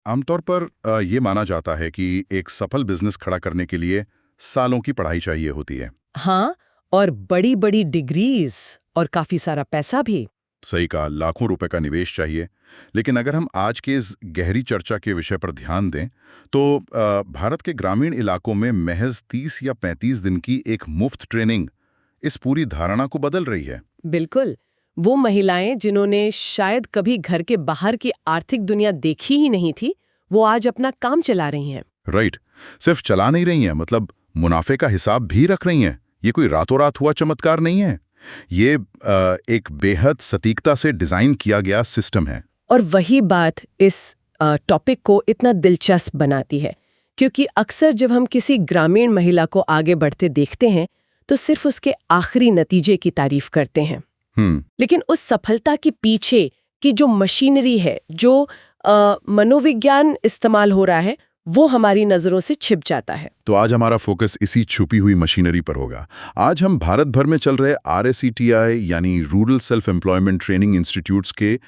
आमतौर पर ये माना जाता है कि एक सफल बिजनेस खड़ा करने के लिए सालों की पढ़ाई चाहिए होती है। हाँ, और बड़ी बड़ी डिग्रीज और काफी सारा पैसा भी। सही कहा, लाखों रुपए का निवेश चाहिए। लेकिन अगर हम आज के इस गहरी चर्चा के विषय पर ध्यान दें, तो भारत के ग्रामीण इलाकों में महज 30 या 35 दिन की एक मुफ्त ट्रेनिंग इस पूरी धारणा को बदल रही है। बिल्कुल। वो महिलाएं जिन्होंने शायद कभी घर के बाहर की आर्थिक दुनिया देखी ही नहीं थी, वो आज अपना काम चला रही हैं। राइट। सिर्फ चला नहीं रही हैं, मतलब मुनाफे का हिसाब भी रख रही हैं। ये कोई रातों रात हुआ चमत्कार नहीं है। ये एक बेहद सटीकता से डिजाइन किया गया सिस्टम है। और वही बात इस टॉपिक को इतना दिलचस्प बनाती है, क्योंकि अक्सर जब हम किसी ग्रामीण महिला को आगे बढ़ते देखते हैं तो सिर्फ उसके आखिरी नतीजे की तारीफ करते हैं। लेकिन उस सफलता के पीछे की जो मशीनरी है, जो मनोविज्ञान इस्तेमाल हो रहा है, वो हमारी नजरों से छिप जाता है। तो आज हमारा फोकस इसी छुपी हुई मशीनरी पर होगा। आज हम भारत भर में चल रहे RSETI यानी rural self employment training institutes के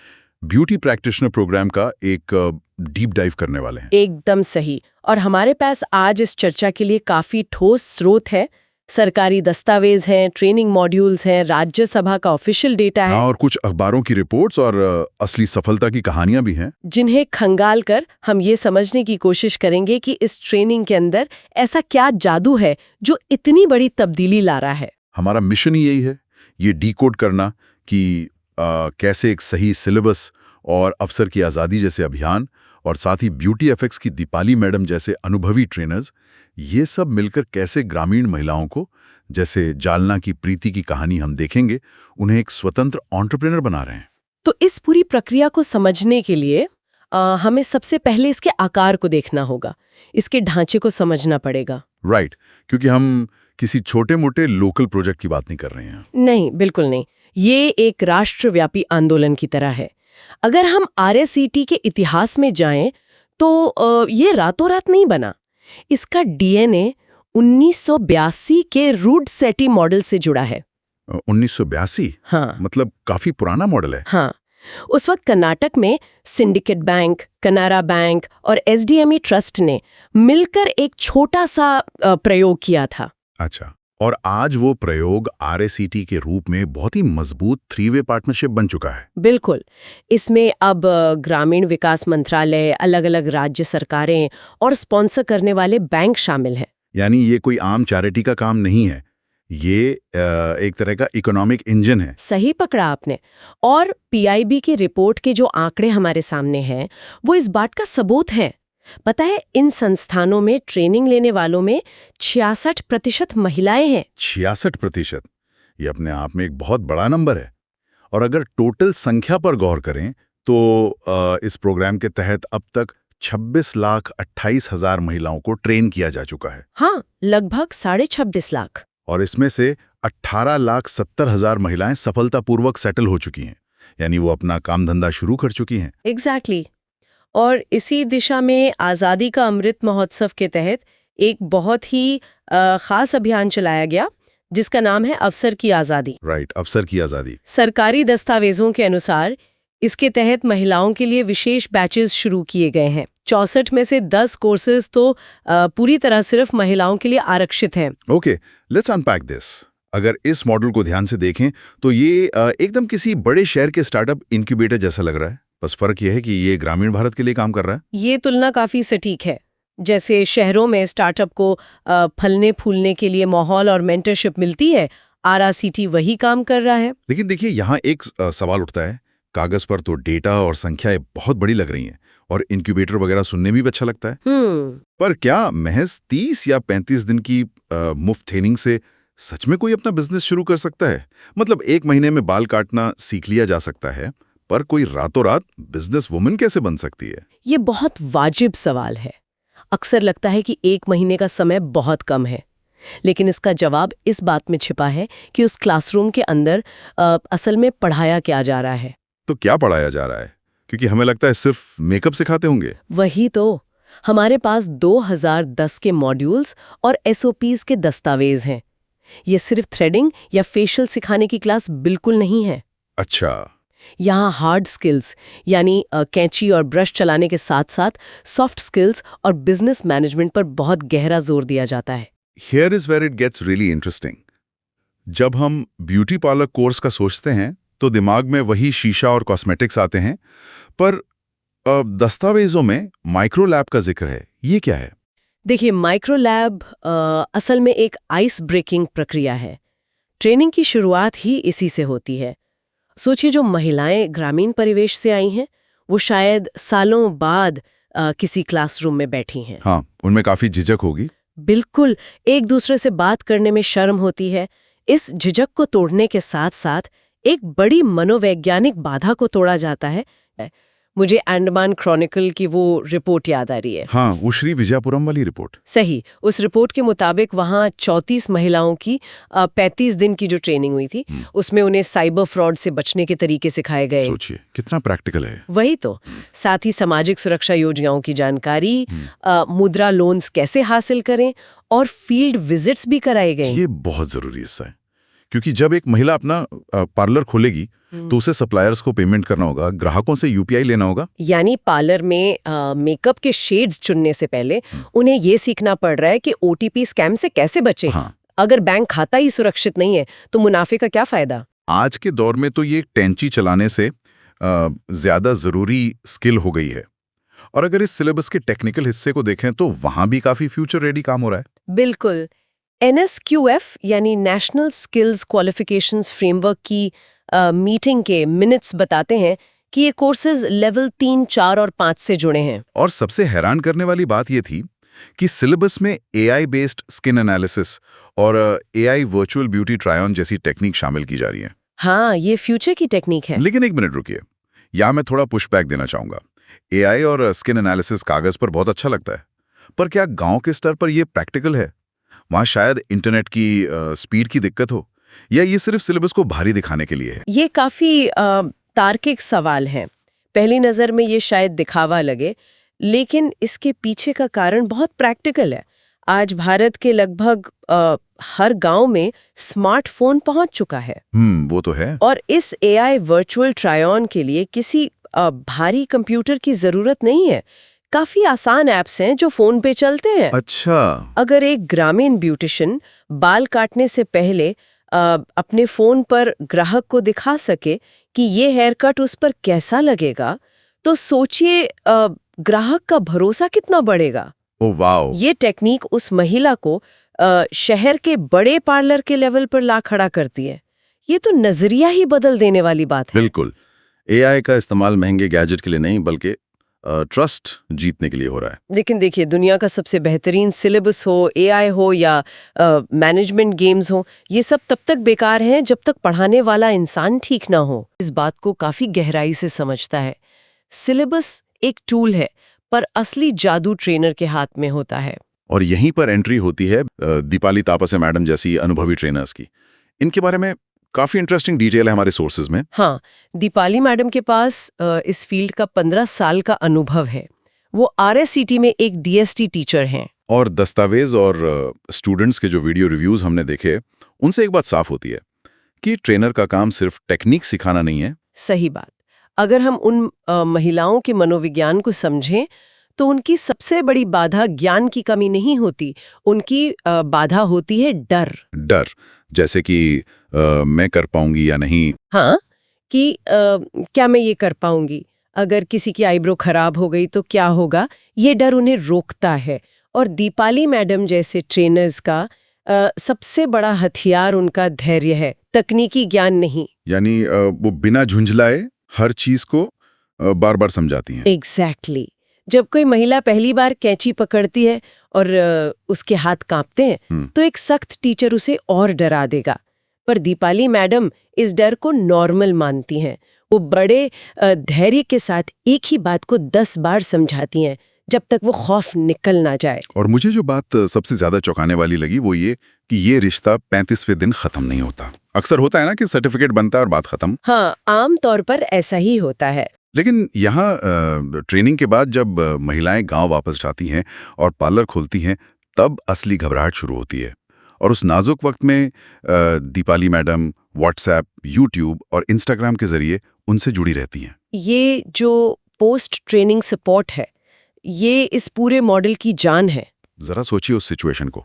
ब्यूटी प्रैक्टिशनर प्रोग्राम का एक डीप डाइव करने वाले हैं। एकदम सही। और हमारे पास आज इस चर्चा के लिए काफी ठोस स्रोत है। सरकारी दस्तावेज हैं, ट्रेनिंग मॉड्यूल्स हैं, राज्यसभा का ऑफिशियल डेटा है। हाँ, और कुछ अखबारों की रिपोर्ट्स और असली सफलता की कहानियां भी हैं, जिन्हें खंगाल कर हम ये समझने की कोशिश करेंगे कि इस ट्रेनिंग के अंदर ऐसा क्या जादू है जो इतनी बड़ी तब्दीली ला रहा है। हमारा मिशन ही यही है, ये डीकोड करना कि कैसे एक सही सिलेबस और अफसर की आज़ादी जैसे अभियान और साथ ही ब्यूटी एफेक्ट्स की दीपाली मैडम जैसे अनुभवी ट्रेनर्स, ये सब मिलकर कैसे ग्रामीण महिलाओं को, जैसे जालना की प्रीति की कहानी हम देखेंगे, उन्हें एक स्वतंत्र एंटरप्रेन्योर बना रहे हैं। तो इस पूरी प्रक्रिया को समझने के लिए हमें सबसे पहले इसके आकार को देखना होगा, इसके ढांचे को समझना पड़ेगा। राइट, क्योंकि हम किसी छोटे मोटे लोकल प्रोजेक्ट की बात नहीं कर रहे हैं। नहीं, बिल्कुल नहीं। ये एक राष्ट्रव्यापी आंदोलन की तरह है। अगर हम RSET के इतिहास में जाएं तो ये रातों रात नहीं बना। इसका DNA 1982 के रूड सेटी मॉडल से जुड़ा है। 1982? हाँ। मतलब काफी पुराना मॉडल है। हाँ, उस वक्त कर्नाटक में सिंडिकेट बैंक, कनारा बैंक और SDME ट्रस्ट ने मिलकर एक छोटा सा प्रयोग किया था। अच्छा, और आज वो प्रयोग RSET के रूप में बहुत ही मजबूत 3-वे पार्टनरशिप बन चुका है। बिल्कुल। इसमें अब ग्रामीण विकास मंत्रालय, अलग-अलग राज्य सरकारें और स्पॉन्सर करने वाले बैंक शामिल हैं। यानी ये कोई आम चैरिटी का काम नहीं है, ये एक तरह का इकोनॉमिक इंजन है। सही पकड़ा आपने। और PIB की रिपोर्ट के जो आंकड़े हमारे सामने हैं, वो इस बात का सबूत हैं। पता है, इन संस्थानों में ट्रेनिंग लेने वालों में 66% महिलाएं हैं। 66%? ये अपने आप में एक बहुत बड़ा नंबर है। और अगर टोटल संख्या पर गौर करें तो इस प्रोग्राम के तहत अब तक 26,28,000 महिलाओं को ट्रेन किया जा चुका है। हाँ, लगभग 26.5 लाख। और इसमें से 18,70,000 महिलाएं सफलतापूर्वक सेटल हो चुकी हैं, यानी वो अपना काम धंधा शुरू कर चुकी हैं। एग्जैक्टली। और इसी दिशा में आज़ादी का अमृत महोत्सव के तहत एक बहुत ही खास अभियान चलाया गया, जिसका नाम है अफसर की आज़ादी। राइट, अफसर की आज़ादी। सरकारी दस्तावेजों के अनुसार इसके तहत महिलाओं के लिए विशेष बैचेस शुरू किए गए हैं। 64 में से 10 कोर्सेज तो पूरी तरह सिर्फ महिलाओं के लिए आरक्षित हैं। Okay, let's unpack this. अगर इस मॉडल को ध्यान से देखें तो ये एकदम किसी बड़े शहर के स्टार्टअप इंक्यूबेटर जैसा लग रहा है। बस फर्क ये है कि ये ग्रामीण भारत के लिए काम कर रहा है। ये तुलना काफी सटीक है। जैसे शहरों में स्टार्टअप को फलने फूलने के लिए माहौल और मेंटरशिप मिलती है, RSET वही काम कर रहा है। लेकिन देखिए, यहाँ एक सवाल उठता है। कागज पर तो डेटा और संख्याएं बहुत बड़ी लग रही हैं और इंक्यूबेटर वगैरह सुनने में भी अच्छा लगता है। पर क्या महज 30 या 35 दिन की मुफ्त ट्रेनिंग से सच में कोई अपना बिजनेस शुरू कर सकता है? मतलब एक महीने में बाल काटना सीख लिया जा सकता है, पर कोई रातों रात बिजनेस वुमन कैसे बन सकती है? ये बहुत वाजिब सवाल है। अक्सर लगता है कि एक महीने का समय बहुत कम है, लेकिन इसका जवाब इस बात में छिपा है कि उस क्लासरूम के अंदर असल में पढ़ाया क्या जा रहा है। तो क्या पढ़ाया जा रहा है? क्योंकि हमें लगता है सिर्फ मेकअप सिखाते होंगे। वही तो। हमारे पास 2010 के मॉड्यूल्स और SOPs के दस्तावेज हैं। ये सिर्फ थ्रेडिंग या फेशियल सिखाने की क्लास बिल्कुल नहीं है। अच्छा। यहाँ हार्ड स्किल्स यानी कैंची और ब्रश चलाने के साथ साथ सॉफ्ट स्किल्स और बिजनेस मैनेजमेंट पर बहुत गहरा जोर दिया जाता है। Here is where it gets really interesting. जब हम ब्यूटी पार्लर कोर्स का सोचते हैं तो दिमाग में वही शीशा और कॉस्मेटिक्स आते हैं, पर दस्तावेजों में माइक्रो लैब का जिक्र है। ये क्या है? देखिए, माइक्रो लैब असल में एक आइस ब्रेकिंग प्रक्रिया है। ट्रेनिंग की शुरुआत ही इसी से होती है। सोचिए, जो महिलाएं ग्रामीण परिवेश से आई हैं, वो शायद सालों बाद किसी क्लासरूम में बैठी हैं। हाँ, उनमें काफी झिझक होगी। बिल्कुल, एक दूसरे से बात करने में शर्म होती है। इस झिझक को तोड़ने के साथ साथ एक बड़ी मनोवैज्ञानिक बाधा को तोड़ा जाता है। मुझे अंडमान क्रॉनिकल की वो रिपोर्ट याद आ रही है। हाँ, वो श्री विजयपुरम वाली रिपोर्ट। सही। उस रिपोर्ट के मुताबिक वहाँ 34 महिलाओं की 35 दिन की जो ट्रेनिंग हुई थी, उसमें उन्हें साइबर फ्रॉड से बचने के तरीके सिखाए गए। सोचिए कितना प्रैक्टिकल है। वही तो। साथ ही सामाजिक सुरक्षा योजनाओं की जानकारी, मुद्रा लोन्स कैसे हासिल करें और फील्ड विजिट्स भी कराए गए। ये बहुत जरूरी हिस्सा है, क्योंकि जब एक महिला अपना पार्लर खोलेगी तो उसे सप्लायर्स को पेमेंट करना होगा, ग्राहकों से यूपीआई लेना होगा। यानी पार्लर में मेकअप के शेड्स चुनने से पहले उन्हें ये सीखना पड़ रहा है कि ओटीपी स्कैम से कैसे बचें। हाँ। अगर बैंक खाता ही सुरक्षित नहीं है तो मुनाफे का क्या फायदा। आज के दौर में तो ये टेंची चलाने से ज्यादा जरूरी स्किल हो गई है। और अगर इस सिलेबस के टेक्निकल हिस्से को देखें तो वहां भी काफी फ्यूचर रेडी काम हो रहा है। बिल्कुल। NSQF यानी नेशनल स्किल्स क्वालिफिकेशंस फ्रेमवर्क की मीटिंग के मिनट्स बताते हैं कि ये कोर्सेज लेवल 3, 4 और 5 से जुड़े हैं। और सबसे हैरान करने वाली बात ये थी कि सिलेबस में AI बेस्ड स्किन एनालिसिस और AI virtual beauty try on जैसी टेक्निक शामिल की जा रही है। हाँ, ये फ्यूचर की टेक्निक है। लेकिन एक मिनट रुकिए, यहाँ मैं थोड़ा पुशबैक देना चाहूंगा। AI और स्किन एनालिसिस कागज पर बहुत अच्छा लगता है, पर क्या गांव के स्तर पर यह प्रैक्टिकल है? वहां शायद इंटरनेट की स्पीड की दिक्कत हो, या ये सिर्फ सिलेबस को भारी दिखाने के लिए है? ये काफी तार्किक सवाल है। पहली नजर में ये शायद दिखावा लगे, लेकिन इसके पीछे का कारण बहुत प्रैक्टिकल है। आज भारत के लगभग हर गांव में स्मार्टफोन पहुंच चुका है। वो तो है। और इस AI वर्चुअल ट्राई ऑन के लिए किसी भारी कंप्यूटर की जरूरत नहीं है। काफी आसान ऐप्स हैं जो फोन पे चलते हैं। अच्छा। अगर एक ग्रामीण ब्यूटिशियन बाल काटने से पहले अपने फोन पर ग्राहक को दिखा सके कि ये हेयर कट उस पर कैसा लगेगा, तो सोचिए ग्राहक का भरोसा कितना बढ़ेगा। Oh wow. ये टेक्निक उस महिला को शहर के बड़े पार्लर के लेवल पर ला खड़ा करती है। ये तो नजरिया ही बदल देने वाली बात है। बिल्कुल। AI का इस्तेमाल महंगे गैजेट के लिए नहीं, बल्कि ट्रस्ट जीतने के लिए हो रहा है। लेकिन देखिए, दुनिया का सबसे बेहतरीन सिलेबस हो, AI हो या मैनेजमेंट गेम्स हो, ये सब तब तक बेकार हैं जब तक पढ़ाने वाला इंसान ठीक ना हो। इस बात को काफी गहराई से समझता है। सिलेबस एक टूल है, पर असली जादू ट्रेनर के हाथ में होता है। और यहीं पर एंट्री होती है दीपाली तापसे मैडम जैसी अनुभवी ट्रेनर्स की। इनके बारे में काफी इंटरेस्टिंग डिटेल है हमारे सोर्सेज में। हाँ, दीपाली मैडम के पास इस फील्ड का 15 साल का अनुभव है। वो RSCT में एक DST टीचर हैं। और दस्तावेज और स्टूडेंट्स के जो वीडियो रिव्यूज हमने देखे, उनसे एक बात साफ होती है कि ट्रेनर का काम सिर्फ टेक्निक सिखाना नहीं है। सही बात। अगर हम उन महिलाओं के मनोविज्ञान को समझें तो उनकी सबसे बड़ी बाधा ज्ञान की कमी नहीं होती, उनकी बाधा होती है डर। डर, जैसे कि मैं कर पाऊंगी या नहीं। हाँ, कि क्या मैं ये कर पाऊंगी, अगर किसी की आईब्रो खराब हो गई तो क्या होगा, ये डर उन्हें रोकता है। और दीपाली मैडम जैसे ट्रेनर्स का सबसे बड़ा हथियार उनका धैर्य है, तकनीकी ज्ञान नहीं। यानी वो बिना झुंझलाए हर चीज को बार बार समझाती हैं। एग्जैक्टली। जब कोई महिला पहली बार कैंची पकड़ती है और उसके हाथ कांपते हैं, तो एक सख्त टीचर उसे और डरा देगा। पर दीपाली मैडम इस डर को नॉर्मल मानती हैं। वो बड़े धैर्य के साथ एक ही बात को 10 बार समझाती हैं, जब तक वो खौफ निकल ना जाए। और मुझे जो बात सबसे ज्यादा चौंकाने वाली लगी वो ये कि ये रिश्ता 35वें दिन खत्म नहीं होता। अक्सर होता है ना कि सर्टिफिकेट बनता है और बात खत्म। हाँ, आम तौर पर ऐसा ही होता है। लेकिन यहाँ ट्रेनिंग के बाद जब महिलाएं गांव वापस जाती हैं और पार्लर खोलती हैं, तब असली घबराहट शुरू होती है। और उस नाजुक वक्त में दीपाली मैडम व्हाट्सएप, यूट्यूब और इंस्टाग्राम के जरिए उनसे जुड़ी रहती हैं। ये जो पोस्ट ट्रेनिंग सपोर्ट है, ये इस पूरे मॉडल की जान है। जरा सोचिए उस सिचुएशन को।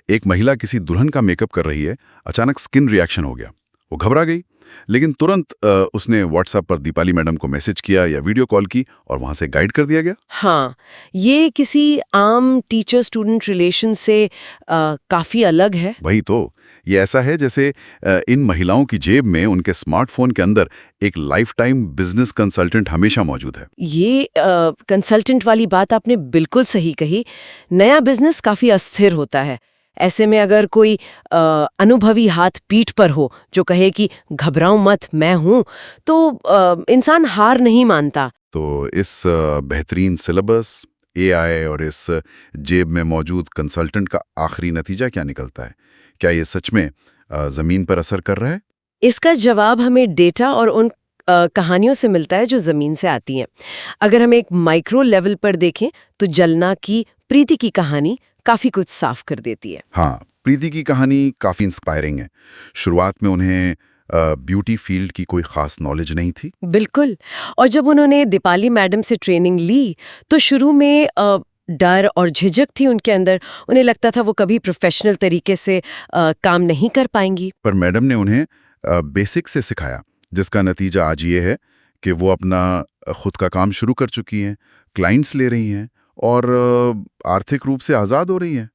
एक महिला किसी दुल्हन का मेकअप कर रही है, अचानक स्किन रिएक्शन हो गया। वो घबरा गई, लेकिन तुरंत उसने व्हाट्सएप पर दीपाली मैडम को मैसेज किया या वीडियो कॉल की और वहां से गाइड कर दिया गया। हाँ, ये किसी आम टीचर स्टूडेंट रिलेशन से काफी अलग है। वही तो, ये ऐसा है जैसे इन महिलाओं की जेब में उनके स्मार्टफोन के अंदर एक लाइफ टाइम बिजनेस कंसल्टेंट हमेशा मौजूद है। ये कंसल्टेंट वाली बात आपने बिल्कुल सही कही। नया बिजनेस काफी अस्थिर होता है। ऐसे में अगर कोई अनुभवी हाथ पीठ पर हो जो कहे कि घबराओ मत, मैं हूं, तो इंसान हार नहीं मानता। तो इस बेहतरीन सिलेबस, एआई और इस जेब में मौजूद कंसल्टेंट का आखिरी नतीजा क्या निकलता है? क्या ये सच में जमीन पर असर कर रहा है? इसका जवाब हमें डेटा और उन कहानियों से मिलता है जो जमीन से आती हैं। अगर हम एक माइक्रो लेवल पर देखें तो जलना की प्रीति की कहानी काफी कुछ साफ कर देती है। हाँ, प्रीति की कहानी काफी इंस्पायरिंग है। शुरुआत में उन्हें ब्यूटी फील्ड की कोई खास नॉलेज नहीं थी। बिल्कुल। और जब उन्होंने दीपाली मैडम से ट्रेनिंग ली तो शुरू में डर और झिझक थी उनके अंदर। उन्हें लगता था वो कभी प्रोफेशनल तरीके से काम नहीं कर पाएंगी। पर मैडम ने उन्हें बेसिक से सिखाया, जिसका नतीजा आज ये है कि वो अपना खुद का काम शुरू कर चुकी हैं, क्लाइंट्स ले रही हैं और आर्थिक रूप से आज़ाद हो रही हैं।